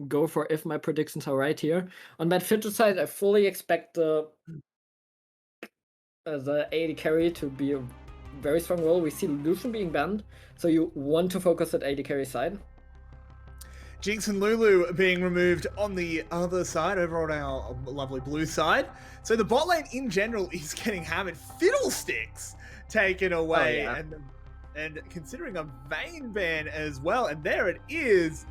go for if my predictions are right here. On that Fidget side, I fully expect the AD carry to be a very strong role. We see Lucian being banned, so you want to focus at AD carry side. Jinx and Lulu being removed on the other side, over on our lovely blue side. So the bot lane in general is getting hammered. Fiddlesticks taken away, and considering a Vayne ban as well. And there it is.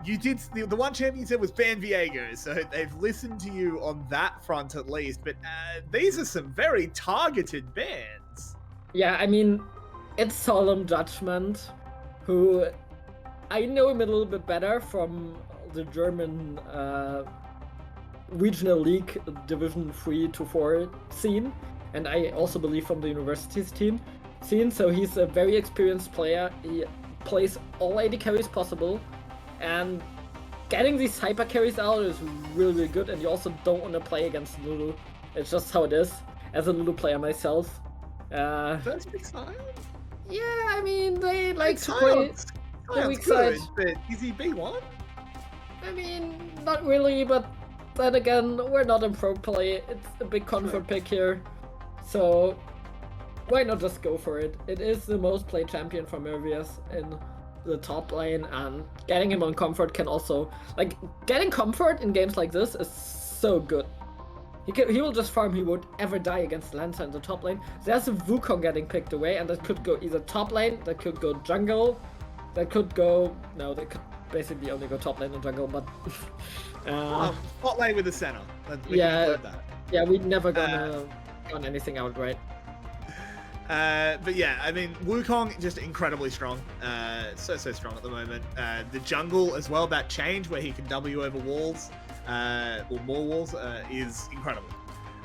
You did the one champion said was ban Viego, so they've listened to you on that front at least. But these are some very targeted bans. Yeah, I mean, it's Solemn Judgment, who I know him a little bit better from the German regional league division 3 to 4 scene, and I also believe from the universities scene. So he's a very experienced player. He plays all AD carries possible, and getting these hyper carries out is really, really good. And you also don't want to play against Lulu. It's just how it is. As a Lulu player myself. First pick Sion? Yeah, I mean they like to play the weak side. But is he B1? I mean, not really, but then again, we're not in pro play. It's a big comfort pick here, so why not just go for it? It is the most played champion from Mervius in the top lane, and getting him on comfort can also, like, getting comfort in games like this is so good. He will just farm, he won't ever die against Lancer in the top lane. There's a Wukong getting picked away, and that could go either top lane, that could go jungle, that could go... No, they could basically only go top lane and jungle, but... Bot lane with the center. Yeah, we're never gonna run anything out, right? But yeah, I mean, Wukong just incredibly strong. So strong at the moment. The jungle as well, that change where he can W over walls, or more walls, is incredible.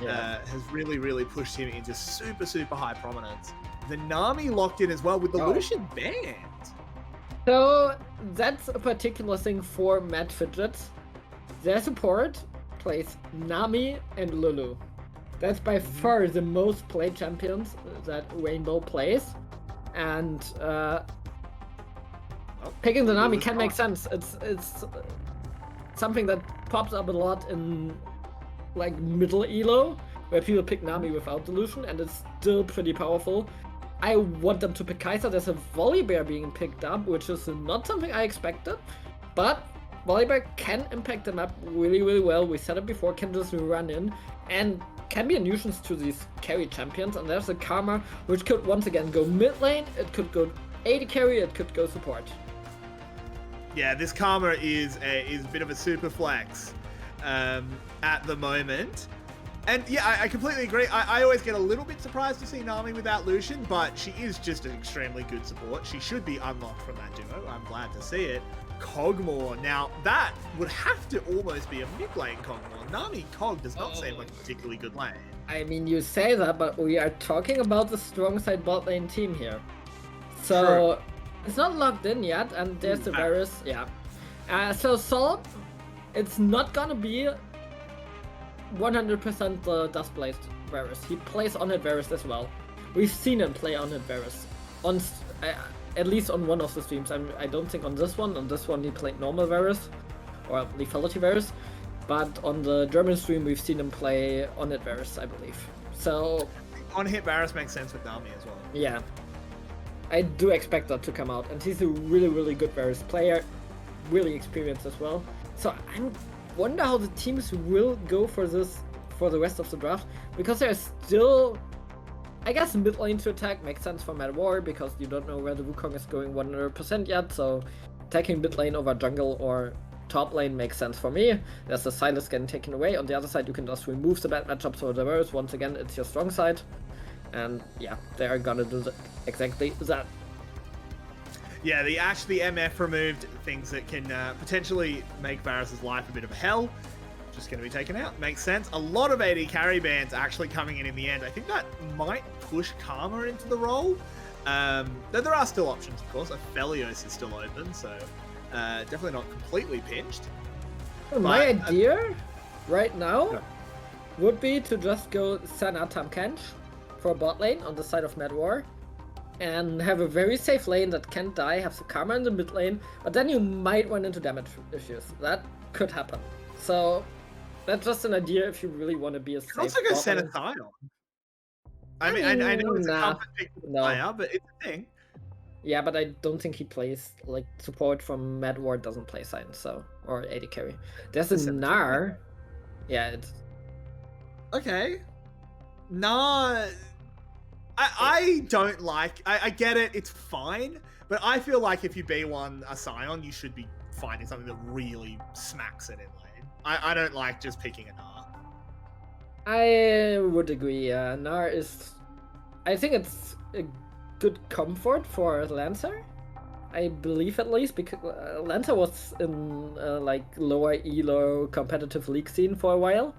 Yeah. Has really pushed him into super high prominence. The Nammi locked in as well with the Lucian banned. So that's a particular thing for Mad Fidgets. Their support plays Nammi and Lulu. That's by far the most played champions that Raaiinbow plays, and picking the Nammi can make sense. It's something that pops up a lot in like middle elo, where people pick Nammi without Delusion, and it's still pretty powerful. I want them to pick Kai'Sa. There's a Volibear being picked up, which is not something I expected, but Volibear can impact the map really well. We said it before, can just run in and can be a nuisance to these carry champions. And there's a Karma, which could once again go mid lane, it could go AD carry, it could go support. Yeah, this Karma is a bit of a super flex at the moment. And yeah, I completely agree. I always get a little bit surprised to see Nammi without Lucian, but she is just an extremely good support. She should be unlocked from that duo. I'm glad to see it. Kog'Maw. Now, that would have to almost be a mid-lane Kog'Maw. Nammi Kog does not seem like a particularly good lane. I mean, you say that, but we are talking about the strong side bot lane team here. So, it's not locked in yet, and there's the Varus, yeah. So Solemn, it's not gonna be 100% the Dust Blazed Varus. He plays on-hit Varus as well. We've seen him play on-hit Varus. At least on one of the streams. I don't think on this one. On this one he played normal Varus, or lethality Varus. But on the German stream we've seen him play on-hit Varus, I believe. So... on-hit Varus makes sense with Nammi as well. Yeah. I do expect that to come out. And he's a really good Varus player. Really experienced as well. So I wonder how the teams will go for this for the rest of the draft. Because there's still... I guess mid lane to attack makes sense for MADR because you don't know where the Wukong is going 100% yet, so attacking mid lane over jungle or top lane makes sense for me. There's the Silas getting taken away. On the other side, you can just remove the bad matchups for the Varus. Once again, it's your strong side. And yeah, they are gonna do exactly that. Yeah, the MF removed things that can potentially make Varus' life a bit of a hell. Just going to be taken out. Makes sense. A lot of AD carry bans actually coming in the end. I think that might push Karma into the role. Though there are still options, of course. Aphelios is still open, so definitely not completely pinched. My idea right now would be to just go Sanatam Kench for bot lane on the side of MADR. and have a very safe lane that can't die, have the karma in the mid lane, but then you might run into damage issues. That could happen. So that's just an idea if you really want to be a safe. You also go Senna Sion. I mean, I know it's a comfort pick for the player, but it's a thing. Yeah, but I don't think he plays, like, support from MADR doesn't play Sion, so, or AD carry. There's a Gnar. Yeah, it's... Okay. Nah, I don't like, I get it, it's fine, but I feel like if you B1 a Sion, you should be finding something that really smacks it in lane. I don't like just picking a Gnar. I would agree, Gnar is... I think it's a good comfort for Lancer. I believe at least, because Lancer was in like lower elo competitive league scene for a while.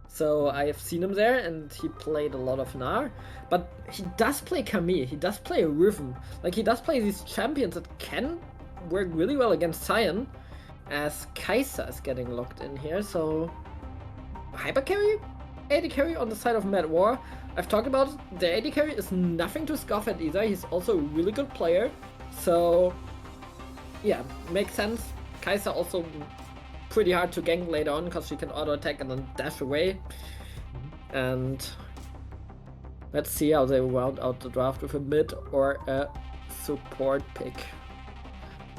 So I have seen him there and he played a lot of Gnar. But he does play Camille, he does play Rhythm. Like he does play these champions that can work really well against Sion. As Kai'Sa is getting locked in here, so... Hyper carry? AD carry on the side of MADR. I've talked about it. The AD carry is nothing to scoff at either. He's also a really good player. So, yeah, makes sense. Kai'Sa also pretty hard to gank later on because she can auto attack and then dash away. And let's see how they round out the draft with a mid or a support pick.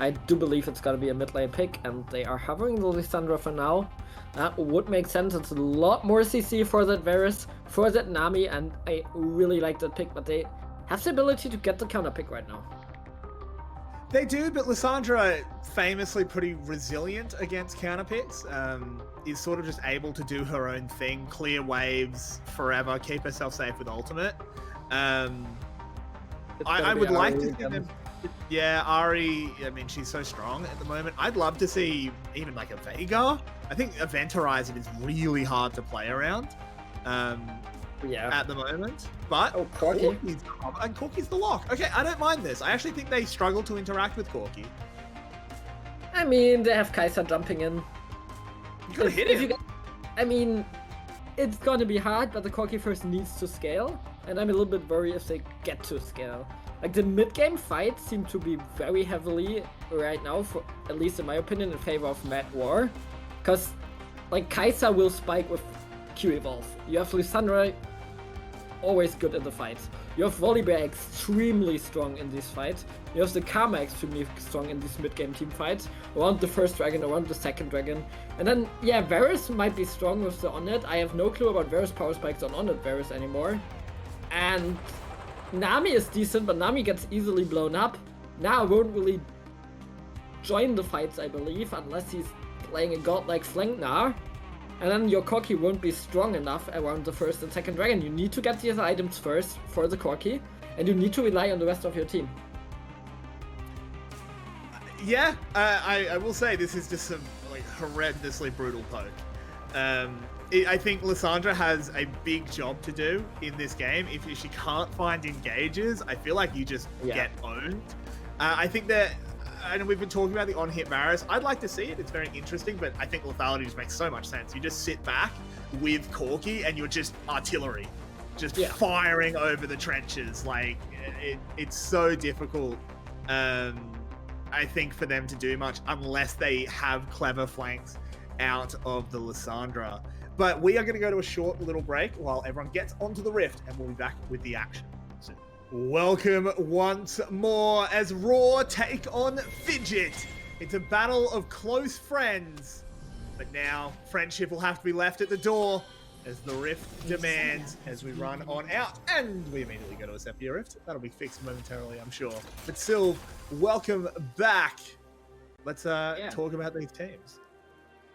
I do believe it's gonna be a mid lane pick, and they are hovering the Lissandra for now. That would make sense. It's a lot more CC for that Varus, for that Nammi, and I really like that pick, but they have the ability to get the counter pick right now. They do, but Lissandra, famously pretty resilient against counter picks, is sort of just able to do her own thing, clear waves forever, keep herself safe with ultimate. I would like to see them... Yeah, Ahri, I mean, she's so strong at the moment. I'd love to see even like a Veigar. I think Eventurizer is really hard to play around at the moment. But Corki. And Corki's the lock. Okay, I don't mind this. I actually think they struggle to interact with Corki. I mean, they have Kai'Sa jumping in. You gotta hit him. I mean, it's gonna be hard, but the Corki first needs to scale. And I'm a little bit worried if they get to scale. Like, the mid-game fights seem to be very heavily, right now, for at least in my opinion, in favor of MADR. Because, like, Kai'Sa will spike with Q-Evolve. You have Lissandra, always good in the fights. You have Volibear extremely strong in these fights. You have the Karma extremely strong in these mid-game team fights. Around the first dragon, around the second dragon. And then, yeah, Varus might be strong with the Onnet. I have no clue about Varus power spikes on Onnet Varus anymore. And... Nammi is decent, but Nammi gets easily blown up. Now won't really join the fights, I believe, unless he's playing a godlike flank Gnar. And then your Corki won't be strong enough around the first and second dragon. You need to get these items first for the Corki, and you need to rely on the rest of your team. Yeah, I will say this is just some like horrendously brutal poke. I think Lissandra has a big job to do in this game. If she can't find engages, I feel like you just get owned. I think that, and we've been talking about the on-hit Varus. I'd like to see it. It's very interesting, but I think lethality just makes so much sense. You just sit back with Corki and you're just artillery, just firing over the trenches. Like, it's so difficult, I think, for them to do much unless they have clever flanks out of the Lissandra. But we are going to go to a short little break while everyone gets onto the rift, and we'll be back with the action soon. Welcome once more as Raw take on Fidget. It's a battle of close friends, but now friendship will have to be left at the door as the rift demands as we run on out. And we immediately go to a Sepia rift. That'll be fixed momentarily, I'm sure. But Sylv, welcome back. Let's talk about these teams.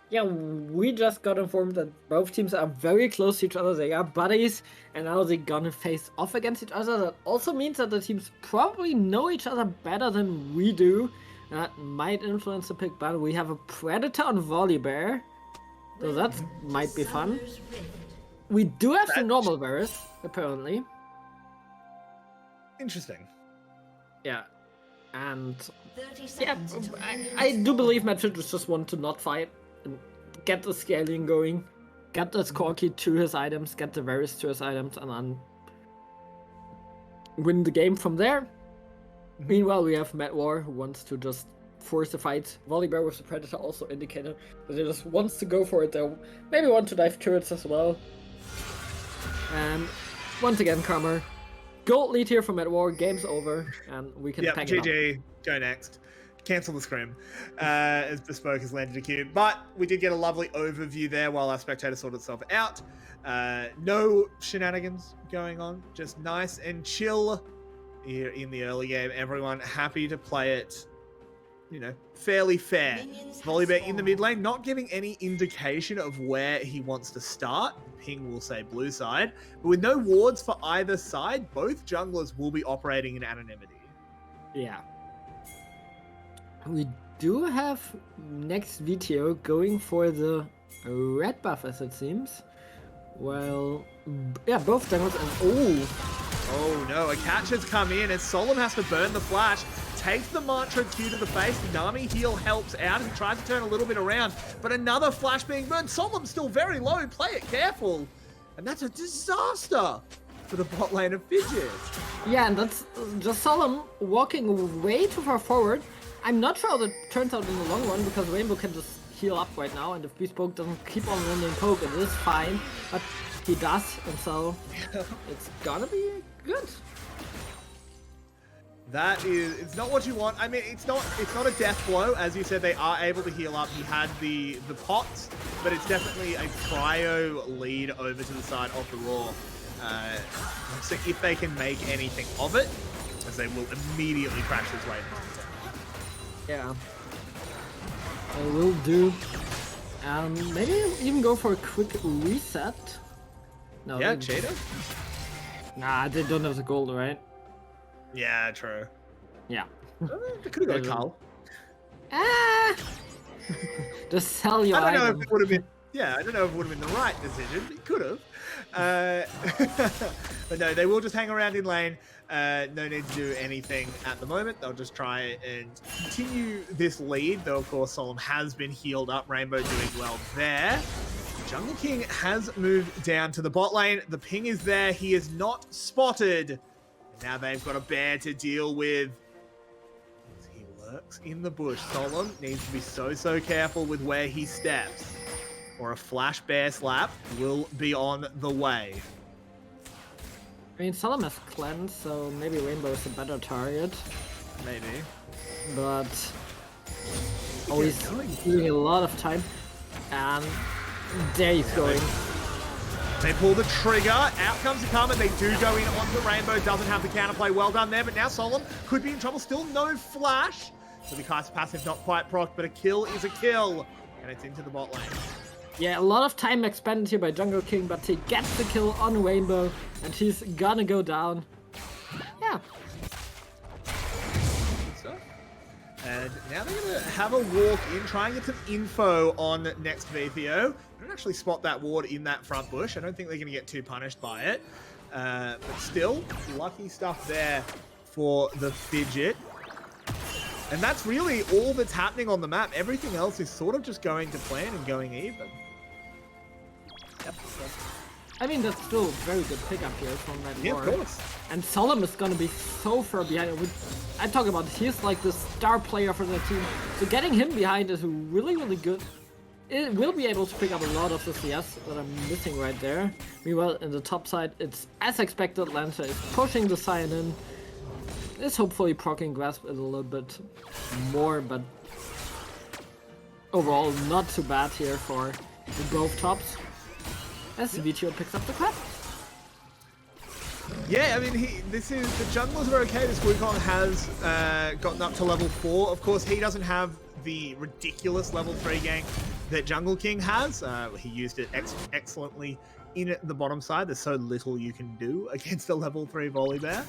Yeah, we just got informed that both teams are very close to each other. They are buddies, and now they're gonna face off against each other. That also means that the teams probably know each other better than we do. That might influence the pick, but we have a Predator on Volibear, so that might be fun. We do have the normal Varus, apparently. Interesting. Yeah, and yeah, I do believe Madrid just want to not fight. And get the scaling going, get the Corki to his items, get the Varus to his items, and then win the game from there. Meanwhile, we have MADR who wants to just force the fight. Volibear with the Predator also indicated that he just wants to go for it. They maybe want to dive turrets as well. And once again, Karma. Gold lead here for MADR. Game's over, and we can pack it up. GG. Go next. Cancel the scrim as BespoKe has landed a cube. But we did get a lovely overview there while our spectator sorted itself out. No shenanigans going on. Just nice and chill here in the early game. Everyone happy to play it, you know, fairly fair. Volibear in the mid lane, not giving any indication of where he wants to start. Ping will say blue side. But with no wards for either side, both junglers will be operating in anonymity. Yeah. We do have next Vetheø going for the red buff, as it seems. Well, yeah, both junglers and oh no, a catch has come in and Solemn has to burn the flash. Takes the Mantra Q to the face. Nammi heal helps out. He tries to turn a little bit around, but another flash being burned. Solemn's still very low. Play it careful. And that's a disaster for the bot lane of Fidgets. Yeah, and that's just Solemn walking way too far forward. I'm not sure how that turns out in the long run, because Raaiinbow can just heal up right now, and if BespoKe doesn't keep on running poke, it is fine, but he does, and so it's gonna be good. That is, it's not what you want. I mean, it's not a death blow. As you said, they are able to heal up. He had the pots, but it's definitely a cryo lead over to the side of the Raw. So if they can make anything of it, as they will immediately crash this wave. Yeah. I will do. Maybe even go for a quick reset. No. Yeah, Cheetah? Nah, they don't have the gold, right? Yeah, true. Yeah. They could have got Carl. Ah! Just sell your I don't know item. if it would have been. Yeah, I don't know if it would have been the right decision. It could have. But no, they will just hang around in lane. No need to do anything at the moment. They'll just try and continue this lead. Though, of course, Solemn has been healed up. Raaiinbow doing well there. Jungle King has moved down to the bot lane. The ping is there. He is not spotted. Now they've got a bear to deal with. He lurks in the bush. Solemn needs to be so careful with where he steps, or a flash bear slap will be on the way. I mean, Solemn has cleanse, so maybe Raaiinbow is a better target. Maybe. But always doing a lot of time. And there he's going. They pull the trigger. Out comes the Karma. They do go in onto Raaiinbow. Doesn't have the counterplay. Well done there. But now Solemn could be in trouble. Still no flash. So the cast passive not quite proc, but a kill is a kill. And it's into the bot lane. Yeah, a lot of time expended here by Jungle King, but he gets the kill on Raaiinbow, and he's gonna go down. Yeah. And now they're going to have a walk in, try and get some info on next Vetheø. Don't actually spot that ward in that front bush. I don't think they're going to get too punished by it. But still, lucky stuff there for the Fidget. And that's really all that's happening on the map. Everything else is sort of just going to plan and going even. Yep. I mean, that's still a very good pickup here from that Yeah, war. of course. And Solemn is gonna be so far behind. I talk about he's like the star player for the team. So getting him behind is really good. It will be able to pick up a lot of the CS that I'm missing right there. Meanwhile, in the top side, it's as expected. Lancer is pushing the Sion in. It's hopefully proccing Grasp a little bit more, but overall not too bad here for both tops. As Vetheø picks up the crap. Yeah, I mean, the junglers are okay. This Wukong has gotten up to level 4. Of course, he doesn't have the ridiculous level 3 gank that Jungle King has. He used it excellently in the bottom side. There's so little you can do against a level 3 Volibear.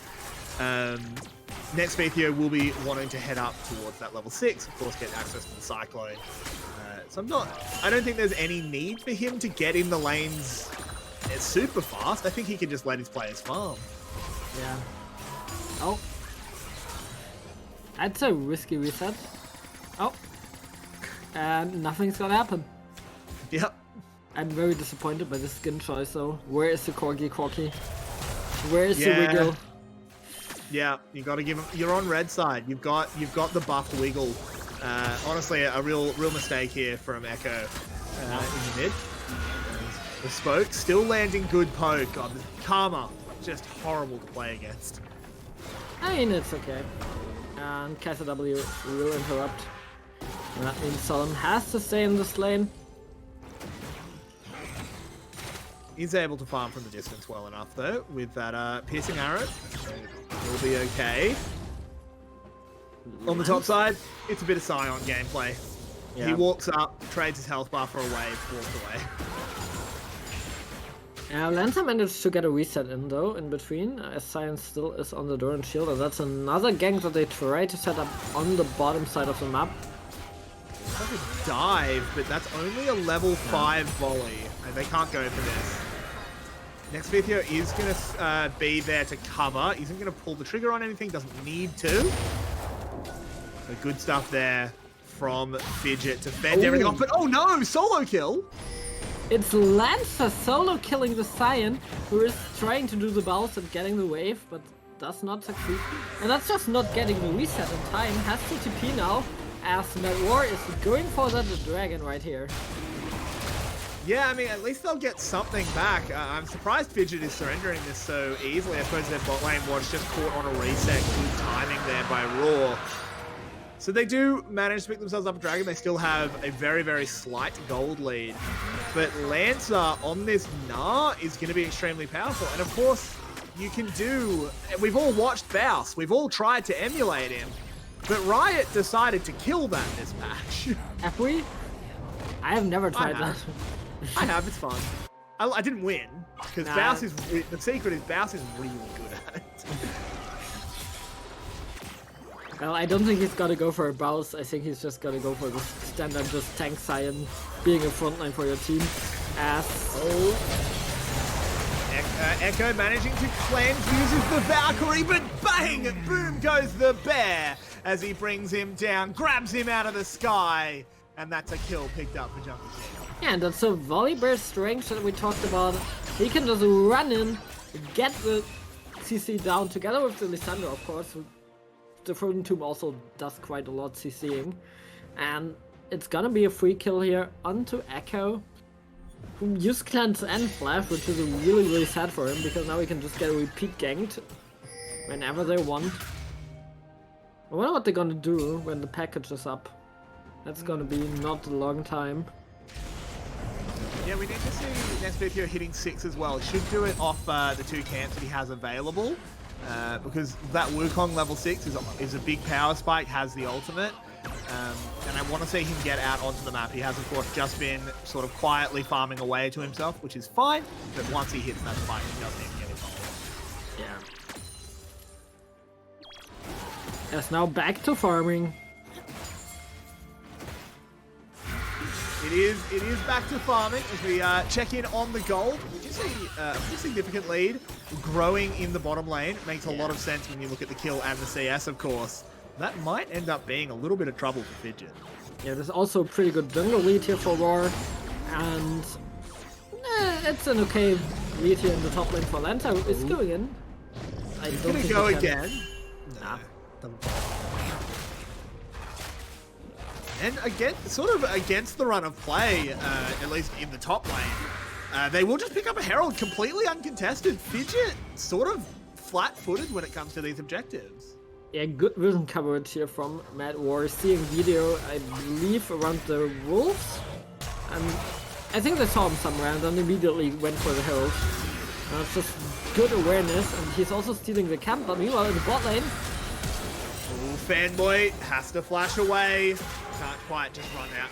Next Vetheø will be wanting to head up towards that level 6, of course, get access to the Cyclone. So I don't think there's any need for him to get in the lanes super fast. I think he can just let his players farm. Yeah. Oh. That's a risky reset. Oh. And nothing's gonna happen. Yep. I'm very disappointed by the skin choice though. Where is the Corki? Where is the wiggle? Yeah, you got to give him. You're on red side. You've got the buff wiggle. Honestly, a real mistake here from ekkövid in the mid. BespoKe still landing good poke. God, this Karma just horrible to play against. I mean, it's okay. And KSW will interrupt. That means Solemn has to stay in this lane. He's able to farm from the distance well enough, though, with that piercing arrow. Will be okay. On the top side, it's a bit of Sion gameplay. Yeah. He walks up, trades his health bar for a wave, walks away. Lancer managed to get a reset in, though, in between, as Sion still is on the door and shield, and that's another gank that they try to set up on the bottom side of the map. Like a dive, but that's only a level 5 volley, and they can't go for this. Next Vetheø is going to be there to cover. Isn't going to pull the trigger on anything, doesn't need to. So good stuff there from Fidget to fend everything off, but oh no, solo kill! It's Lancer solo killing the Sion, who is trying to do the bounce and getting the wave, but does not succeed. And that's just not getting the reset in time. Has TTP now, as MADR is going for that dragon right here. Yeah, I mean, at least they'll get something back. I'm surprised Fidget is surrendering this so easily. I suppose their bot lane was just caught on a reset. Good timing there by Raw. So they do manage to pick themselves up a dragon. They still have a very, very slight gold lead. But Lancer on this Gnar is going to be extremely powerful. And of course, you can do... We've all watched Baus. We've all tried to emulate him. But Riot decided to kill that this match. Have we? I have never tried that. I have, it's fun. I didn't win. Because Baus is... The secret is Baus is really good at it. Well, I don't think he's gonna go for a Baus. I think he's just gonna go for the standard just tank Sion, being a frontline for your team. ekkövid managing to cleanse, uses the Valkyrie, but bang! Boom goes the bear as he brings him down, grabs him out of the sky, and that's a kill picked up for Jungle King. Yeah, and that's a Volibear strength that we talked about. He can just run in, get the CC down together with the Lissandra, of course. The Frozen Tomb also does quite a lot CCing. And it's gonna be a free kill here onto ekkövid, who used cleanse and flash, which is really, really sad for him, because now he can just get a repeat ganked whenever they want. I wonder what they're gonna do when the package is up. That's gonna be not a long time. Yeah, we need to see next Vetheø hitting 6 as well. Should do it off the 2 camps that he has available. Because that Wukong level 6 is a big power spike, has the ultimate. And I want to see him get out onto the map. He has, of course, just been sort of quietly farming away to himself, which is fine. But once he hits that spike, he doesn't even get involved. Yeah. Yes, now back to farming. It is back to farming as we check in on the gold. You see a pretty significant lead growing in the bottom lane. It makes a lot of sense when you look at the kill and the CS, of course. That might end up being a little bit of trouble for Fidget. Yeah, there's also a pretty good jungle lead here for War, and it's an okay lead here in the top lane for Lancer. It's going in. I don't think go again. Nah. And again, sort of against the run of play, at least in the top lane, they will just pick up a Herald completely uncontested. Fidget sort of flat-footed when it comes to these objectives. Yeah, good vision coverage here from MADR, seeing video, I believe, around the wolves. And I think they saw him somewhere and then immediately went for the Herald. It's just good awareness, and he's also stealing the camp, but meanwhile in the bot lane. Ooh, Fanboy has to flash away. Can't quite just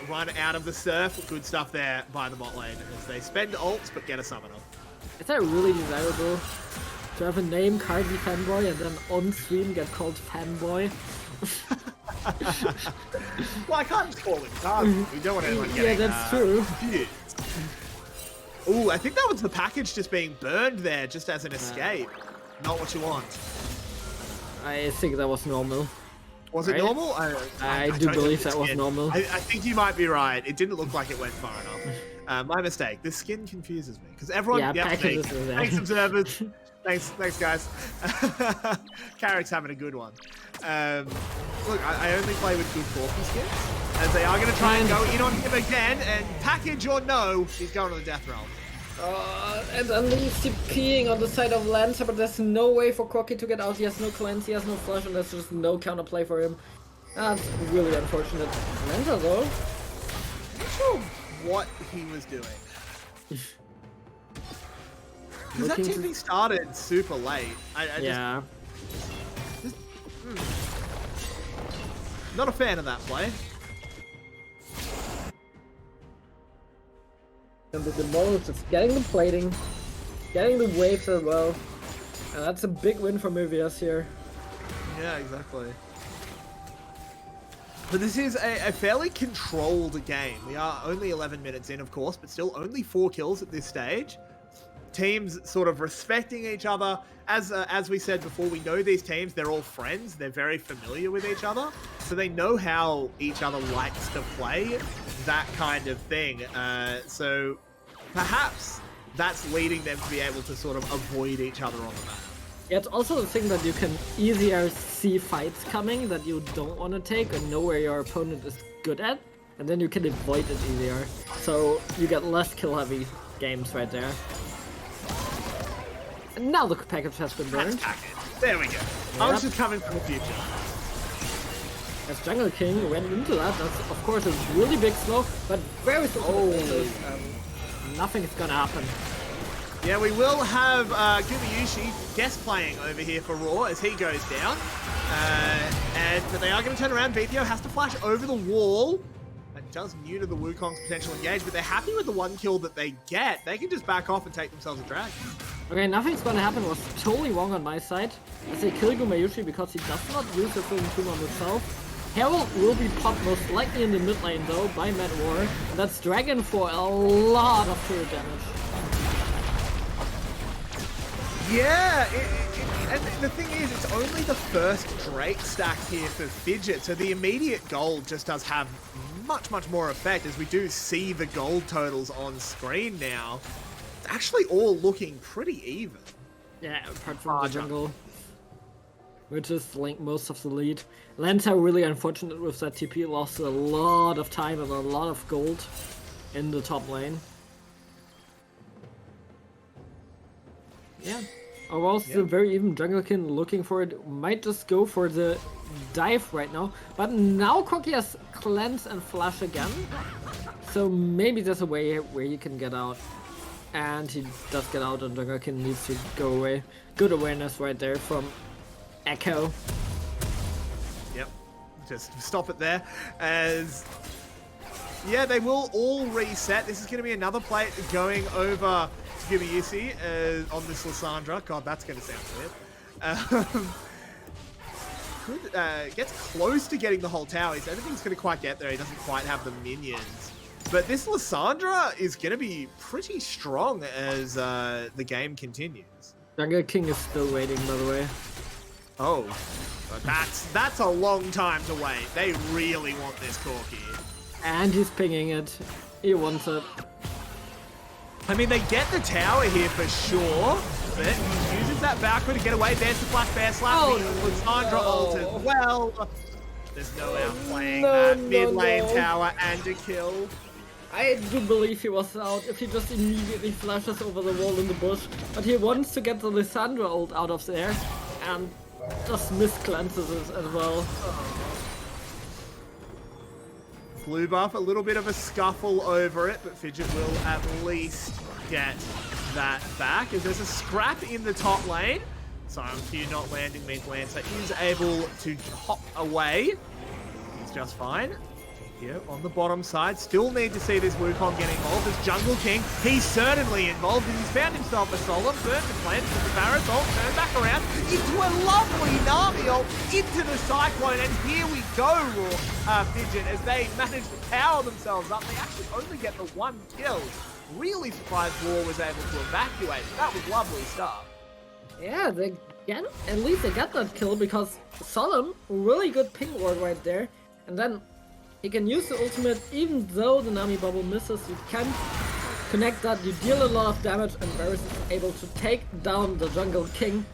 run out of the surf. Good stuff there by the bot lane as they spend ults but get a summoner. Is that really desirable to have a name Carzzy Fanboy and then on stream get called Fanboy? Well, I can't just call him Carzzy. We don't want anyone getting... Yeah, that's true. Ooh, I think that was the package just being burned there just as an escape. Not what you want. I think that was normal. Was it normal? I do believe that was normal. I think you might be right. It didn't look like it went far enough. My mistake. The skin confuses me because everyone. Yeah, thanks observers. Thanks guys. Carrick's having a good one. Look, I only play with good Corki skins, as they are going to try and go in on him again, and package or no, he's going to the death realm. And Andaluz TPing on the side of Lancer, but there's no way for Corki to get out. He has no cleanse, he has no flash, and there's just no counterplay for him. That's really unfortunate. Lancer though, not sure what he was doing. Because that TP started super late. Yeah. Not a fan of that play. And the Demol is just getting the plating, getting the waves as well. And that's a big win for MFS here. Yeah, exactly. But this is a fairly controlled game. We are only 11 minutes in, of course, but still only 4 kills at this stage. Teams sort of respecting each other. As we said before, we know these teams, they're all friends. They're very familiar with each other. So they know how each other likes to play, that kind of thing. So perhaps that's leading them to be able to sort of avoid each other on the map. Yeah, it's also the thing that you can easier see fights coming that you don't want to take and know where your opponent is good at. And then you can avoid it easier. So you get less kill-heavy games right there. And now the package has been burned. There we go. Yep. I was just coming from the future. As Jungle King went into that, that's of course a really big slow, but very simple. Nothing's gonna happen. Yeah, we will have gumayusί guest playing over here for Raw as he goes down. But they are going to turn around. Vetheø has to flash over the wall. That does neuter the Wukong's potential engage, but they're happy with the 1 kill that they get. They can just back off and take themselves a drag. Okay, nothing's gonna happen was totally wrong on my side. As they kill gumayusί because he does not use the Film Tomb on himself. Herald will be popped most likely in the mid lane though by MADR. And that's Dragon for a lot of turret damage. Yeah, and the thing is, it's only the first Drake stack here for Fidgets, so the immediate gold just does have much more effect as we do see the gold totals on screen now. It's actually all looking pretty even. Yeah, apart from the jungle, which is like most of the lead. Lancer really unfortunate with that TP, lost a lot of time and a lot of gold in the top lane. Yeah. Overall, still very even. Jungle King looking for it. Might just go for the dive right now. But now Corki has cleanse and flash again. So maybe there's a way where he can get out. And he does get out and Jungle King needs to go away. Good awareness right there from Echo. Yep. Just stop it there. As... yeah, they will all reset. This is going to be another play going over to gumayusί on this Lissandra. God, that's going to sound weird. Gets close to getting the whole tower. I don't think he's going to quite get there. He doesn't quite have the minions. But this Lissandra is going to be pretty strong as the game continues. Jungle King is still waiting, by the way. Oh, but that's a long time to wait. They really want this Corki. And he's pinging it. He wants it. I mean, they get the tower here for sure, but he uses that backward to get away. There's the flash bear slap. Lissandra ult as well. There's no outplaying that mid lane tower and a kill. I do believe he was out if he just immediately flashes over the wall in the bush. But he wants to get the Lissandra ult out of there and just miscleanses it as well. Blue buff, a little bit of a scuffle over it, but Fidget will at least get that back as there's a scrap in the top lane. Silent Q not landing means Lancer is able to hop away. He's just fine. Here on the bottom side, still need to see this Wukong get involved as Jungle King. He's certainly involved and he's found himself a Solemn. Burn the plant with the Varus ult, turn back around into a lovely Nammi ult into the Cyclone, and here we go, Fidget, as they manage to power themselves up. They actually only get the 1 kill. Really surprised War was able to evacuate. That was lovely stuff. Yeah, at least they got that kill because Solemn, really good ping ward right there. And then he can use the ultimate even though the Nammi bubble misses. You can connect that, you deal a lot of damage, and Varus is able to take down the jungle king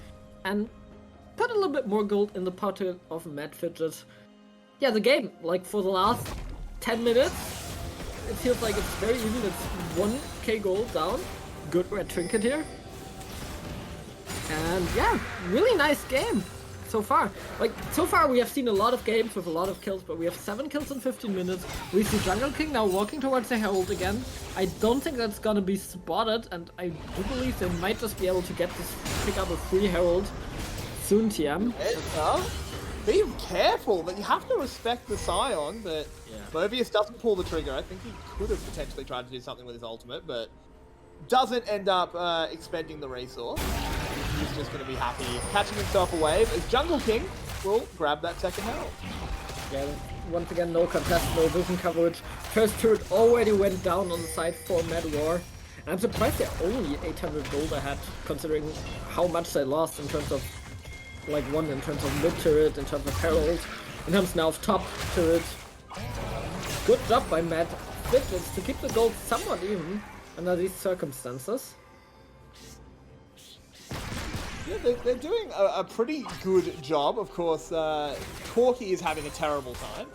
and put a little bit more gold in the pocket of Mad Fidget. Yeah, the game, like for the last 10 minutes, it feels like it's very even. It's 1k gold down. Good red trinket here. And yeah, really nice game so far. Like, so far we have seen a lot of games with a lot of kills, but we have 7 kills in 15 minutes. We see Jungle King now walking towards the Herald again. I don't think that's gonna be spotted, and I do believe they might just be able to get this, pick up a free Herald soon, TM. Be careful, but you have to respect the Sion, but Mobius doesn't pull the trigger. I think he could have potentially tried to do something with his ultimate, but doesn't end up expending the resource. He's just going to be happy catching himself a wave as Jungle King will grab that second Herald. Yeah, once again, no contest, no vision coverage. First turret already went down on the side for MADR. And I'm surprised they're only 800 gold ahead, considering how much they lost in terms of, like, in terms of mid turret, in terms of Herald, in terms now of top turret. Good job by Mad Fidgets to keep the gold somewhat even under these circumstances. Yeah, they're doing a pretty good job. Of course, Corki is having a terrible time.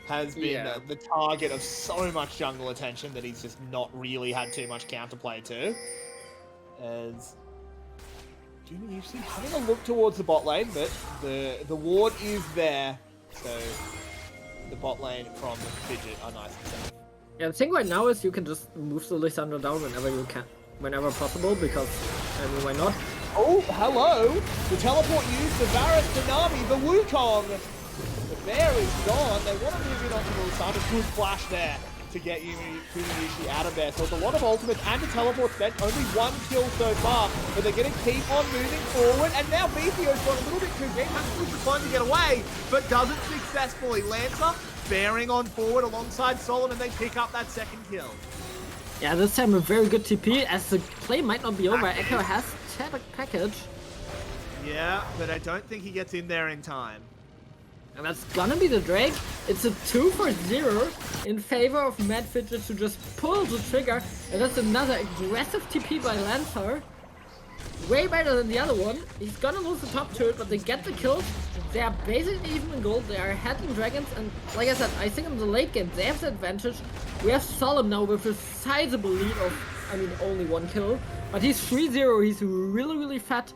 Has been the target of so much jungle attention that he's just not really had too much counterplay to. As gumayusί having a look towards the bot lane, but the ward is there. So the bot lane from Fidget are nice and safe. Yeah, the thing right now is you can just move the Lissandra down whenever you can, whenever possible, because, I mean, why not? Oh, hello! The teleport used, the Varus, the Nammi, the Wukong! The bear is gone. They want to move in onto the Lissandra. Good flash there to get gumayusί out of there. So it's a lot of ultimates and a teleport spent. Only 1 kill so far, but they're going to keep on moving forward. And now Vetheø's gone a little bit too deep. Has trying to get away, but doesn't successfully. Lancer bearing on forward alongside Solemn, and they pick up that second kill. Yeah, this time a very good TP, as the play might not be over. Ekko has package. Yeah, but I don't think he gets in there in time. And that's gonna be the Drake. It's a 2 for 0 in favor of Mad Fidget to just pull the trigger. And that's another aggressive TP by Lancer. Way better than the other one. He's gonna lose the top turret, but they get the kills. They are basically even in gold. They are ahead in dragons. And like I said, I think in the late game they have the advantage. We have Solemn now with a sizable lead of, I mean, only 1 kill. But he's 3-0. He's really fat.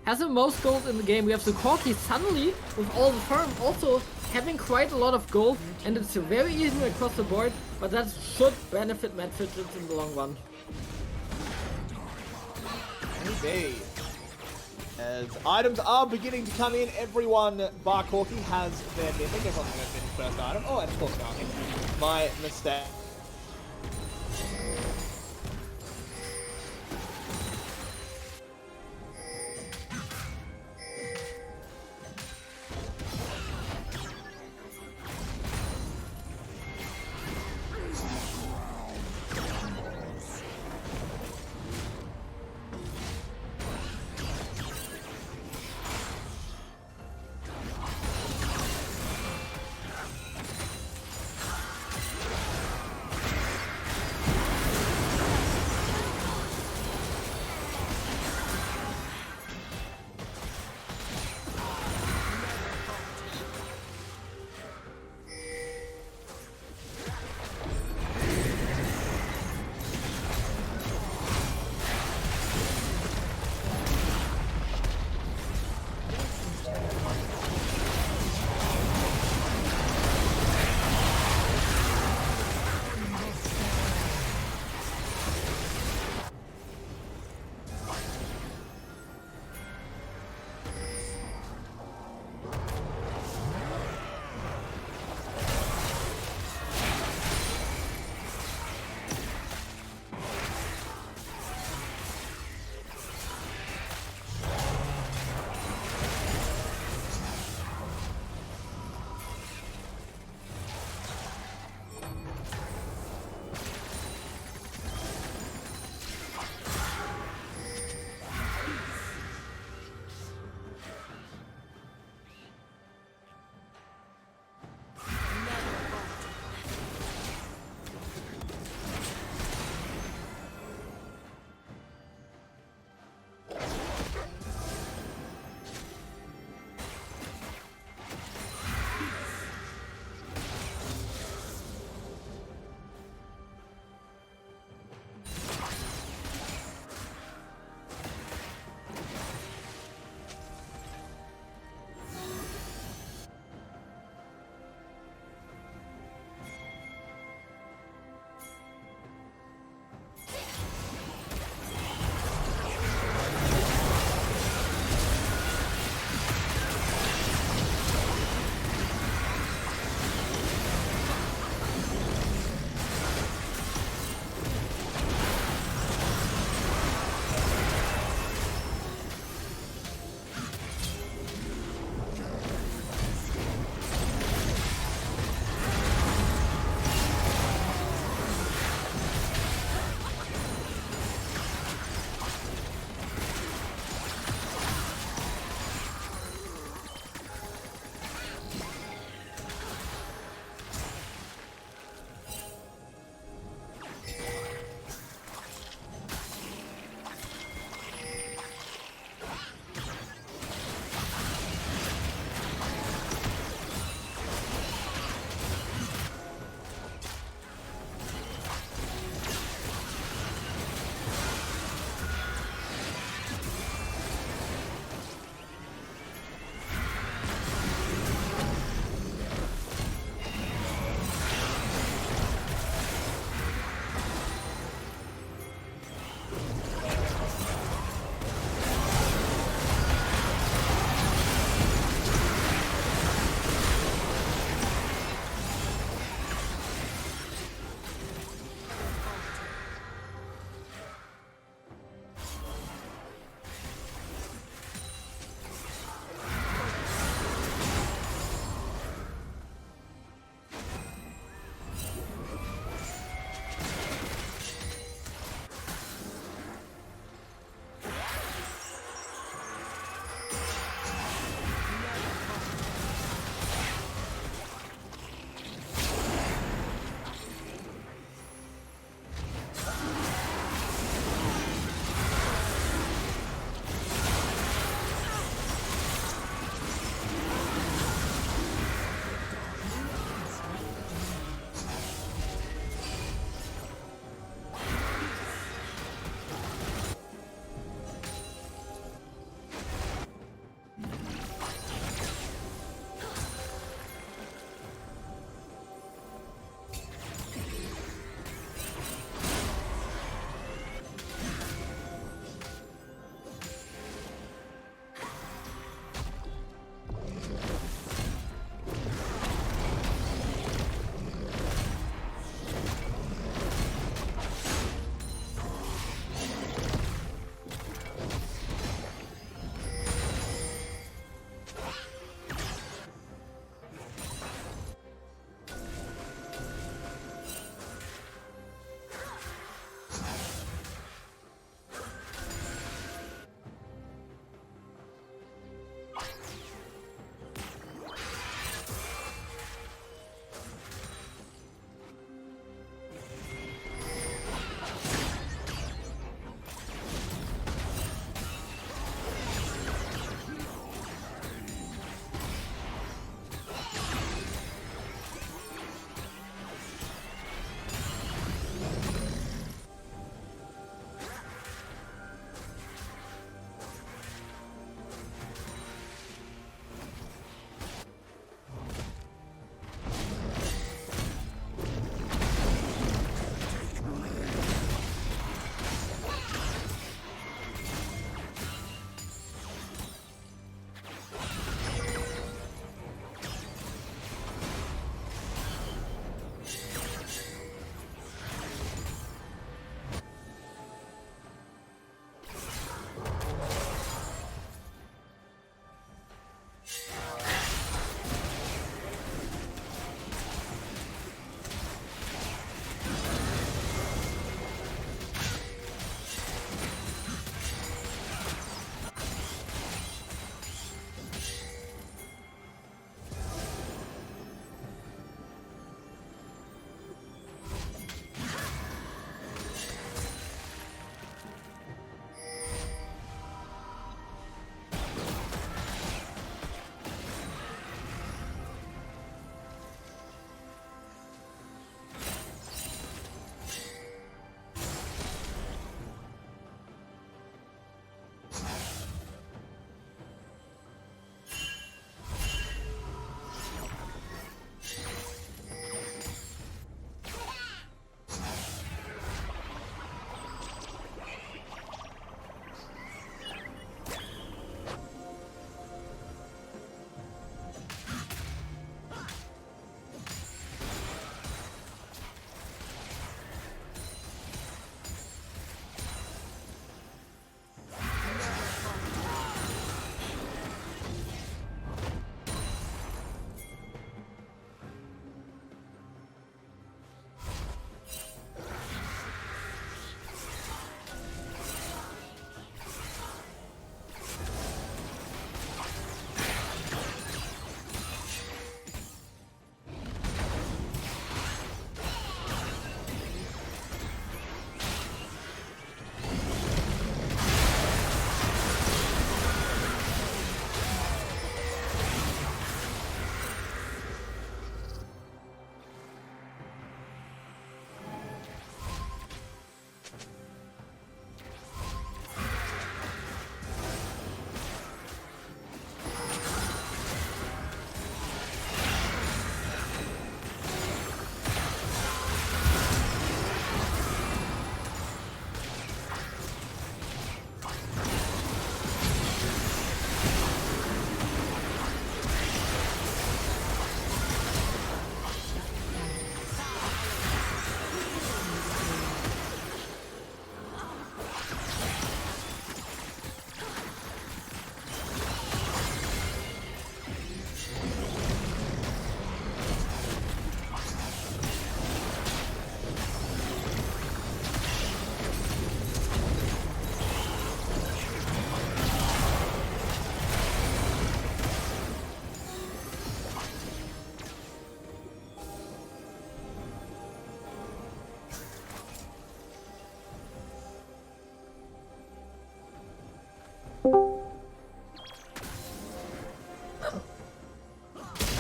Has the most gold in the game. We have the Corki suddenly, with all the farm, also having quite a lot of gold, and it's very even across the board, but that should benefit Mad Fidgets in the long run. Maybe. As items are beginning to come in, everyone bar Corki has their mythic. Everyone's going to finish first item. Oh, and of course Nammi. My mistake.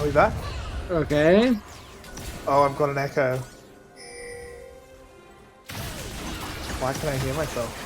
I'll be back. Okay. Oh, I've got an echo. Why can't I hear myself?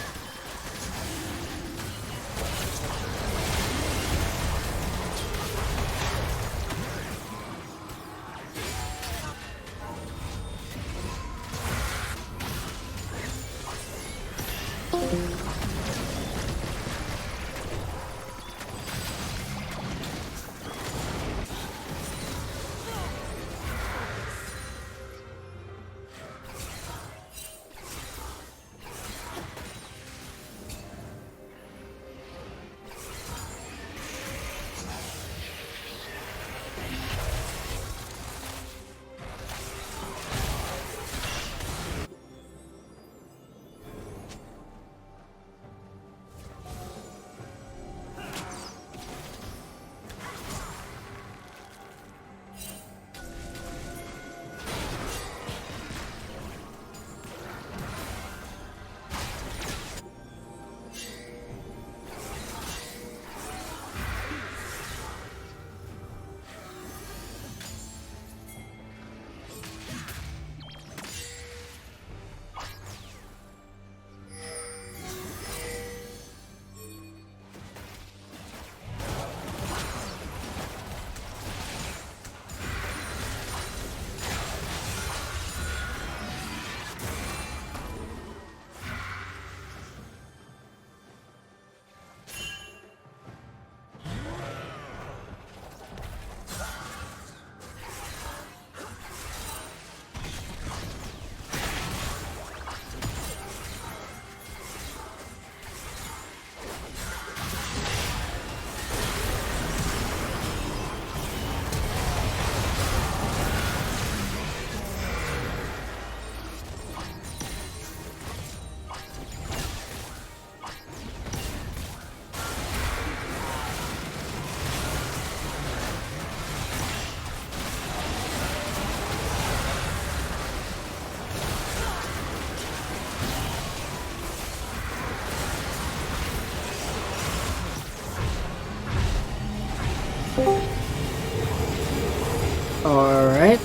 Alright.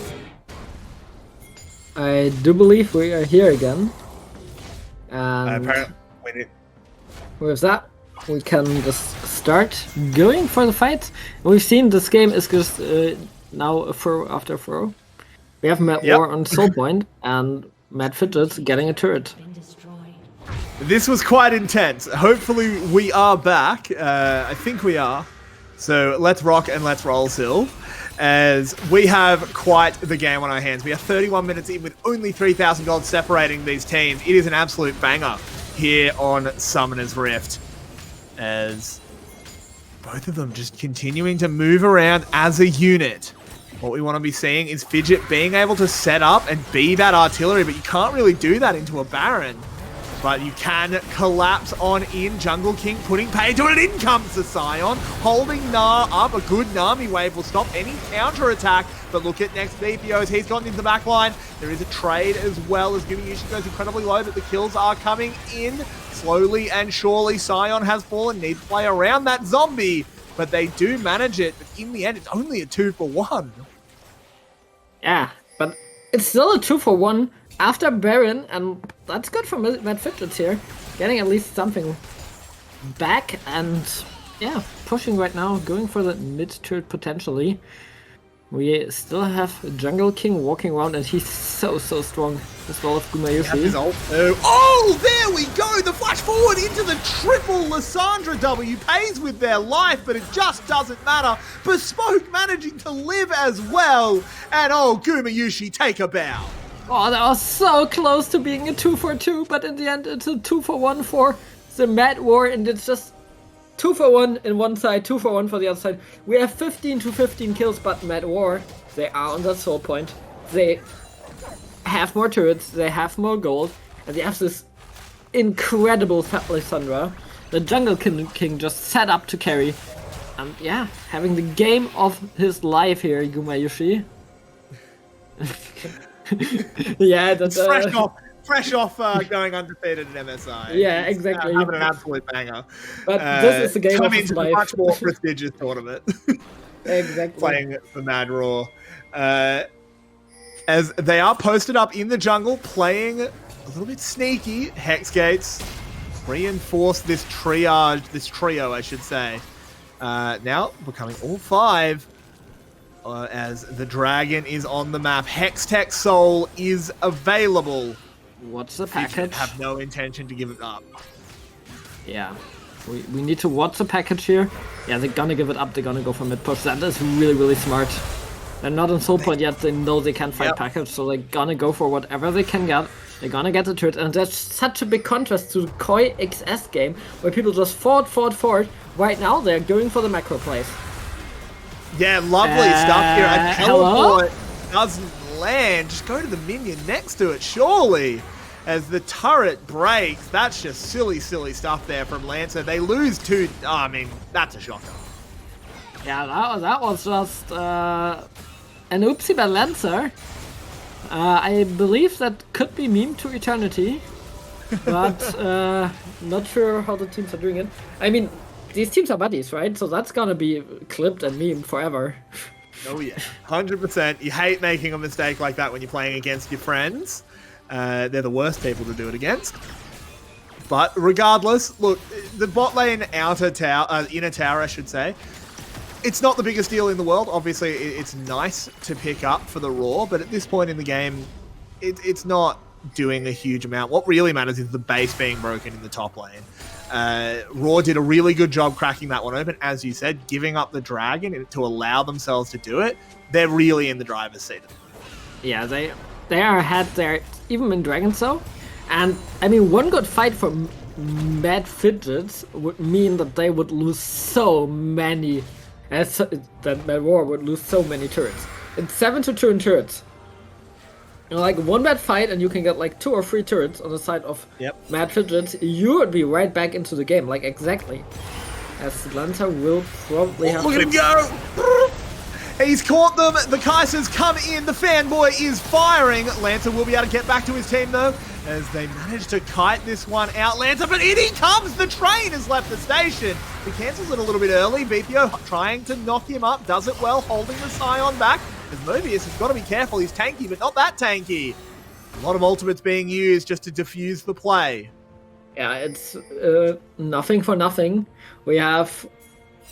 I do believe we are here again. And with that, we can just start going for the fight. We've seen this game is just now a throw after throw. We have MADR on Soul Point and Fidgets getting a turret. This was quite intense. Hopefully we are back. I think we are. So let's rock and let's roll, Syl, as we have quite the game on our hands. We are 31 minutes in with only 3,000 gold separating these teams. It is an absolute banger here on Summoner's Rift, as both of them just continuing to move around as a unit. What we want to be seeing is Fidget being able to set up and be that artillery, but you can't really do that into a Baron. But you can collapse on in. Jungle King putting pay to it. In comes the Sion, holding Gnar up. A good Nammi wave will stop any counter-attack. But look at next Vetheø as he's gotten into the back line. There is a trade as well as gumayusί goes incredibly low, but the kills are coming in slowly and surely. Sion has fallen, needs to play around that zombie, but they do manage it. But in the end, it's only a 2-for-1. Yeah, but it's still a 2-for-1. After Baron, and that's good for Fidgets here, getting at least something back, and yeah, pushing right now, going for the mid-turret potentially. We still have Jungle King walking around, and he's so strong as well as gumayusί. Oh, there we go! The flash forward into the triple Lissandra W pays with their life, but it just doesn't matter. BespoKe managing to live as well, and oh, gumayusí, take a bow. Oh, that was so close to being a 2-for-2, but in the end it's a 2-for-1 for the MADR, and it's just 2-for-1 in one side, 2-for-1 for the other side. We have 15 to 15 kills, but MADR, they are on that Soul Point. They have more turrets, they have more gold, and they have this incredible fat Lissandra. The Jungle King just set up to carry. And yeah, having the game of his life here, gumayusí. Yeah, that's fresh off going undefeated at MSI. Yeah, exactly. Having an absolute banger. But this is the game of his life. Much more prestigious tournament. Exactly. Playing the Mad Raw. As they are posted up in the jungle, playing a little bit sneaky. Hex Gates reinforce this trio, I should say. Now becoming all 5 as the dragon is on the map. Hextech Soul is available. What's the package? Have no intention to give it up. Yeah. We need to watch the package here. Yeah, they're gonna give it up. They're gonna go for mid push. That is really, really smart. They're not on soul point yet. They know they can't fight package, so they're gonna go for whatever they can get. They're gonna get the turret, and that's such a big contrast to the KOI XS game, where people just fought. Right now, they're going for the macro plays. Yeah, lovely stuff here. A teleport doesn't land. Just go to the minion next to it, surely. As the turret breaks, that's just silly stuff there from Lancer. They lose 2. Oh, I mean, that's a shocker. Yeah, that was just an oopsie by Lancer. I believe that could be meme to eternity, but not sure how the teams are doing it. I mean, these teams are buddies, right? So that's gonna be clipped and meme forever. Oh yeah, 100%. You hate making a mistake like that when you're playing against your friends. They're the worst people to do it against. But regardless, look, the bot lane inner tower, I should say, it's not the biggest deal in the world. Obviously, it's nice to pick up for the Raw, but at this point in the game, it's not doing a huge amount. What really matters is the base being broken in the top lane. Raw did a really good job cracking that one open. As you said, giving up the dragon to allow themselves to do it. They're really in the driver's seat. Yeah, they are ahead there, even in Dragon Soul. And I mean, one good fight for Mad Fidgets would mean that they would lose so many. That Mad War would lose so many turrets. It's 7-2 in turrets. You know, like one bad fight and you can get like 2 or 3 turrets on the side of Mad Fidgets, you would be right back into the game, like exactly. As Lancer will probably have look at him go! He's caught them, the Kaisers come in, the Fanboy is firing. Lancer will be able to get back to his team though, as they manage to kite this one out. Lancer, but in he comes! The train has left the station. He cancels it a little bit early. Vetheø trying to knock him up, does it well, holding the Sion back. As Mobius has got to be careful, he's tanky, but not that tanky. A lot of ultimates being used just to diffuse the play. Yeah, it's nothing for nothing. We have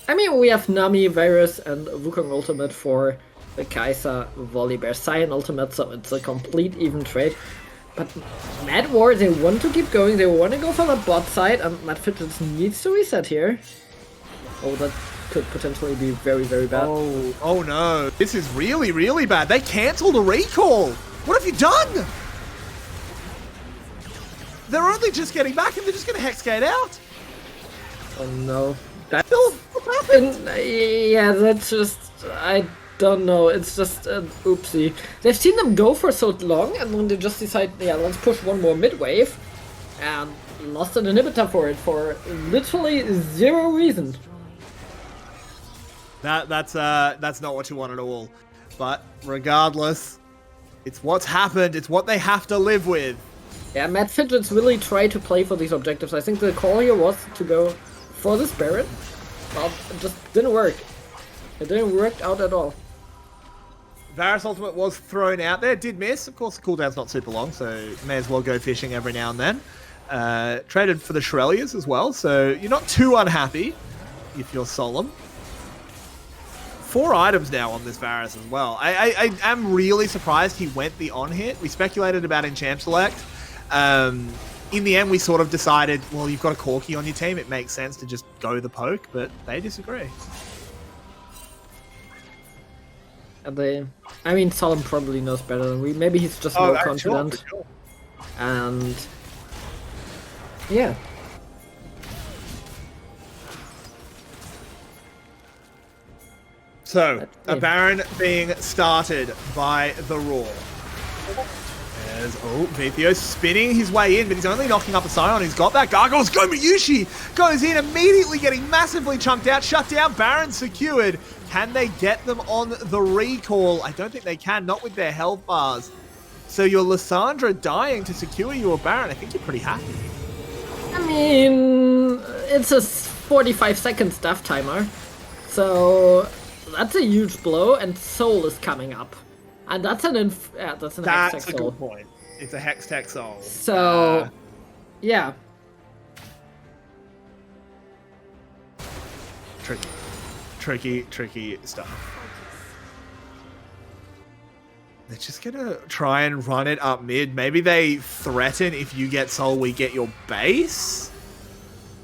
Nammi, Varus, and Wukong ultimate for the Carzzy, Volibear, Sion ultimate, so it's a complete even trade. But Mad War, they want to keep going, they want to go for the bot side, and Mad Fidgets needs to reset here. Oh, that could potentially be very, very bad. Oh no, this is really, really bad. They cancelled a recall. What have you done? They're only just getting back and they're just going to hexgate out. Oh no. What happened? Yeah, that's just, I don't know. It's just an oopsie. They've seen them go for so long and then they just decide, yeah, let's push one more mid wave and lost an inhibitor for it for literally 0 reason. That's not what you want at all. But regardless, it's what's happened. It's what they have to live with. Yeah, Mad Fidgets really try to play for these objectives. I think the call here was to go for the Spirit. Well, it just didn't work. It didn't work out at all. Varus ultimate was thrown out there. Did miss. Of course, the cooldown's not super long, so may as well go fishing every now and then. Traded for the Shrelias as well, so you're not too unhappy if you're Solemn. 4 items now on this Varus as well. I am really surprised he went the on hit. We speculated about in Champ Select. In the end, we sort of decided, well, you've got a Corki on your team. It makes sense to just go the poke, but they disagree. And I mean, Solemn probably knows better than we. Maybe he's just more confident. Sure. And yeah. So, a Baron being started by the Raw. As, Vetheø spinning his way in, but he's only knocking up a Sion. He's got that. Gargoyles, gumayusί goes in, immediately getting massively chunked out. Shut down, Baron secured. Can they get them on the recall? I don't think they can, not with their health bars. So your Lissandra dying to secure your Baron, I think you're pretty happy. I mean, it's a 45-second stuff timer. So that's a huge blow, and Soul is coming up. And that's an that's an That's Hextech a Soul. good point. It's a Hextech Soul. So, yeah. Tricky stuff. They're just gonna try and run it up mid. Maybe they threaten, if you get Soul, we get your base.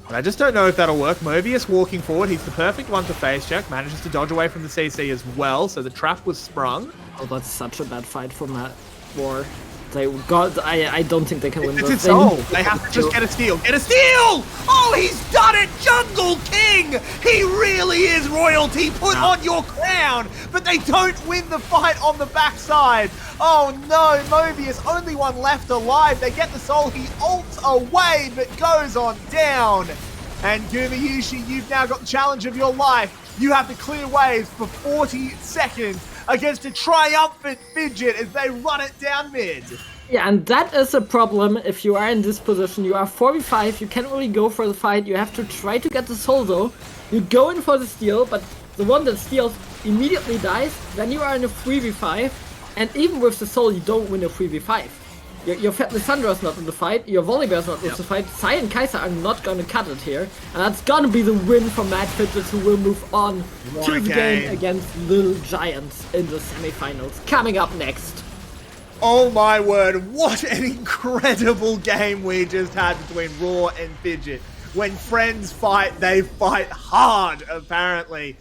But I just don't know if that'll work. Mobius walking forward. He's the perfect one to face check. Manages to dodge away from the CC as well. So the trap was sprung. Oh, that's such a bad fight for Matt War. I don't think they can win It's this. its Soul. They have to just get a steal. Get a steal! Oh, he's done it! Jungle King! He really is royalty. Put on your crown. But they don't win the fight on the backside. Oh no, Mobius, only one left alive. They get the Soul. He ults away, but goes on down. And gumayusί, you've now got the challenge of your life. You have to clear waves for 40 seconds against a triumphant Fidget as they run it down mid. Yeah, and that is a problem if you are in this position. You are 4v5, you can't really go for the fight. You have to try to get the Soul though. You go in for the steal, but the one that steals immediately dies. Then you are in a 3v5, and even with the Soul, you don't win a 3v5. Your Lissandra is not in the fight, your Volibear is not in the fight, Sion and Kai'Sa are not gonna cut it here, and that's gonna be the win for Mad Fidgets, who will move on to the game against Little Giants in the semifinals. Coming up next. Oh my word, what an incredible game we just had between Raw and Fidget. When friends fight, they fight hard, apparently.